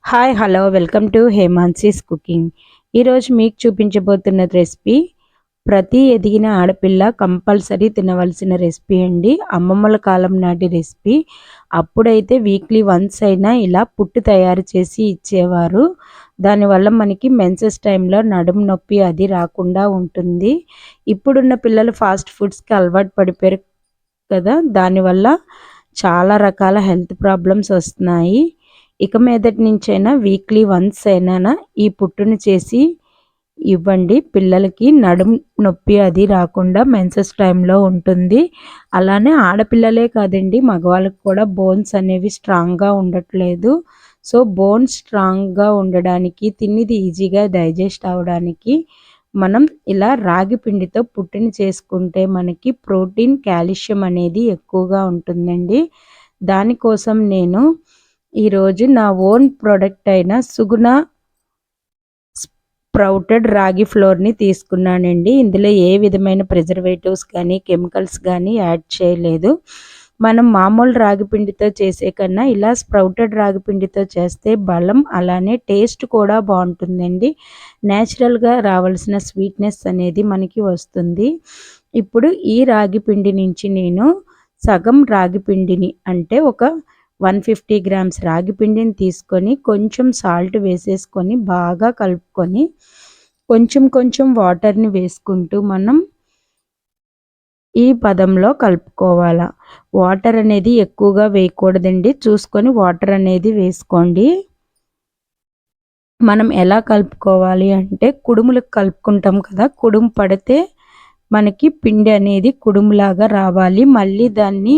Hi hello welcome to హేమాన్సీస్ cooking. ఈరోజు మీకు చూపించబోతున్న recipe ప్రతి ఎదిగిన ఆడపిల్ల కంపల్సరీ తినవలసిన రెసిపీ అండి. అమ్మమ్మల కాలం నాటి రెసిపీ. అప్పుడైతే వీక్లీ వన్స్ అయినా ఇలా పుట్టు తయారు చేసి ఇచ్చేవారు. దానివల్ల మనకి మెన్సెస్ టైంలో నడుము నొప్పి అది రాకుండా ఉంటుంది. ఇప్పుడున్న పిల్లలు ఫాస్ట్ ఫుడ్స్కి అలవాటు పడిపోయారు కదా, దానివల్ల చాలా రకాల హెల్త్ ప్రాబ్లమ్స్ వస్తున్నాయి. ఇక మీదటి నుంచైనా వీక్లీ వన్స్ అయినా ఈ పుట్టును చేసి ఇవ్వండి. పిల్లలకి నడుము నొప్పి అది రాకుండా మెన్సెస్ టైంలో ఉంటుంది. అలానే ఆడపిల్లలే కాదండి, మగవాళ్ళకి కూడా బోన్స్ అనేవి స్ట్రాంగ్గా ఉండట్లేదు. సో బోన్స్ స్ట్రాంగ్గా ఉండడానికి, తిన్నది ఈజీగా డైజెస్ట్ అవ్వడానికి మనం ఇలా రాగి పిండితో పుట్టుని చేసుకుంటే మనకి ప్రోటీన్, కాల్షియం అనేది ఎక్కువగా ఉంటుందండి. దానికోసం నేను ఈరోజు నా ఓన్ ప్రోడక్ట్ అయిన సుగుణ స్ప్రౌటెడ్ రాగి ఫ్లోర్ని తీసుకున్నానండి. ఇందులో ఏ విధమైన ప్రిజర్వేటివ్స్ కానీ కెమికల్స్ కానీ యాడ్ చేయలేదు. మనం మామూలు రాగి పిండితో చేసే కన్నా ఇలా స్ప్రౌటెడ్ రాగి పిండితో చేస్తే బలం అలానే టేస్ట్ కూడా బాగుంటుందండి. న్యాచురల్గా రావాల్సిన స్వీట్నెస్ అనేది మనకి వస్తుంది. ఇప్పుడు ఈ రాగి పిండి నుంచి నేను సగం రాగి పిండిని అంటే ఒక 150 గ్రామ్స్ రాగి పిండిని తీసుకొని కొంచెం సాల్ట్ వేసేసుకొని బాగా కలుపుకొని కొంచెం కొంచెం వాటర్ని వేసుకుంటూ మనం ఈ పదంలో కలుపుకోవాలి. వాటర్ అనేది ఎక్కువగా వేయకూడదండి, చూసుకొని వాటర్ అనేది వేసుకోండి. మనం ఎలా కలుపుకోవాలి అంటే కుడుములకు కలుపుకుంటాం కదా, కుడుము పడితే మనకి పిండి అనేది కుడుములాగా రావాలి. మళ్ళీ దాన్ని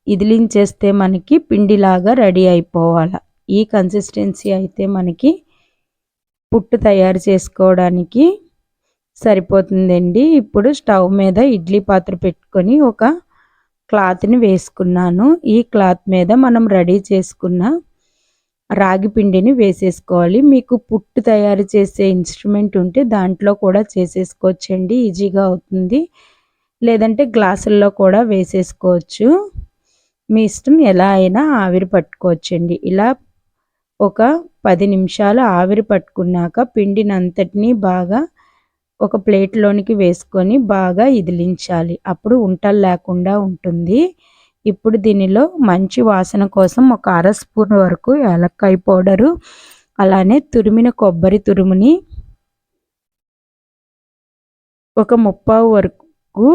ఇదిలించేస్తే మనకి పిండిలాగా రెడీ అయిపోవాలి. ఈ కన్సిస్టెన్సీ అయితే మనకి పుట్టు తయారు చేసుకోవడానికి సరిపోతుందండి. ఇప్పుడు స్టవ్ మీద ఇడ్లీ పాత్ర పెట్టుకొని ఒక క్లాత్ని వేసుకున్నాను. ఈ క్లాత్ మీద మనం రెడీ చేసుకున్న రాగి పిండిని వేసేసుకోవాలి. మీకు పుట్టు తయారు చేసే ఇన్స్ట్రుమెంట్ ఉంటే దాంట్లో కూడా చేసేసుకోవచ్చండి, ఈజీగా అవుతుంది. లేదంటే గ్లాసుల్లో కూడా వేసేసుకోవచ్చు, మీ ఇష్టం. ఎలా అయినా ఆవిరి పట్టుకోవచ్చండి. ఇలా ఒక 10 నిమిషాలు ఆవిరి పట్టుకున్నాక పిండినంతటినీ బాగా ఒక ప్లేట్లోనికి వేసుకొని బాగా ఇదిలించాలి. అప్పుడు ఉంటలు లేకుండా ఉంటుంది. ఇప్పుడు దీనిలో మంచి వాసన కోసం ఒక అర స్పూన్ వరకు యాలక్కాయ పౌడరు, అలానే తురిమిన కొబ్బరి తురుముని ఒక 1/4 వరకు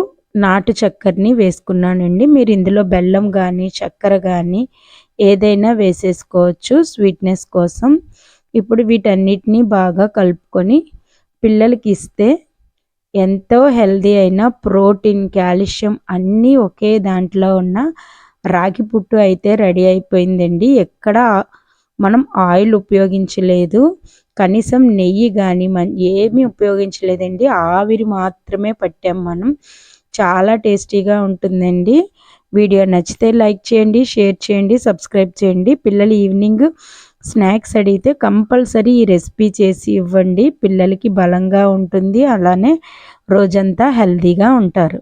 నాటు చక్కెరని వేసుకున్నానండి. మీరు ఇందులో బెల్లం కానీ చక్కెర కానీ ఏదైనా వేసేసుకోవచ్చు స్వీట్నెస్ కోసం. ఇప్పుడు వీటన్నిటినీ బాగా కలుపుకొని పిల్లలకి ఇస్తే ఎంతో హెల్దీ అయిన ప్రోటీన్, కాల్షియం అన్నీ ఒకే దాంట్లో ఉన్న రాగి పుట్టు అయితే రెడీ అయిపోయిందండి. ఎక్కడ మనం ఆయిల్ ఉపయోగించలేదు, కనీసం నెయ్యి కానీ ఏమీ ఉపయోగించలేదండి. ఆవిరి మాత్రమే పట్టాం మనం. చాలా టేస్టీగా ఉంటుందండి. వీడియో నచ్చితే లైక్ చేయండి, షేర్ చేయండి, సబ్స్క్రైబ్ చేయండి. పిల్లలు ఈవినింగ్ స్నాక్స్ అడిగితే కంపల్సరీ ఈ రెసిపీ చేసి ఇవ్వండి. పిల్లలకి బలంగా ఉంటుంది, అలానే రోజంతా హెల్తీగా ఉంటారు.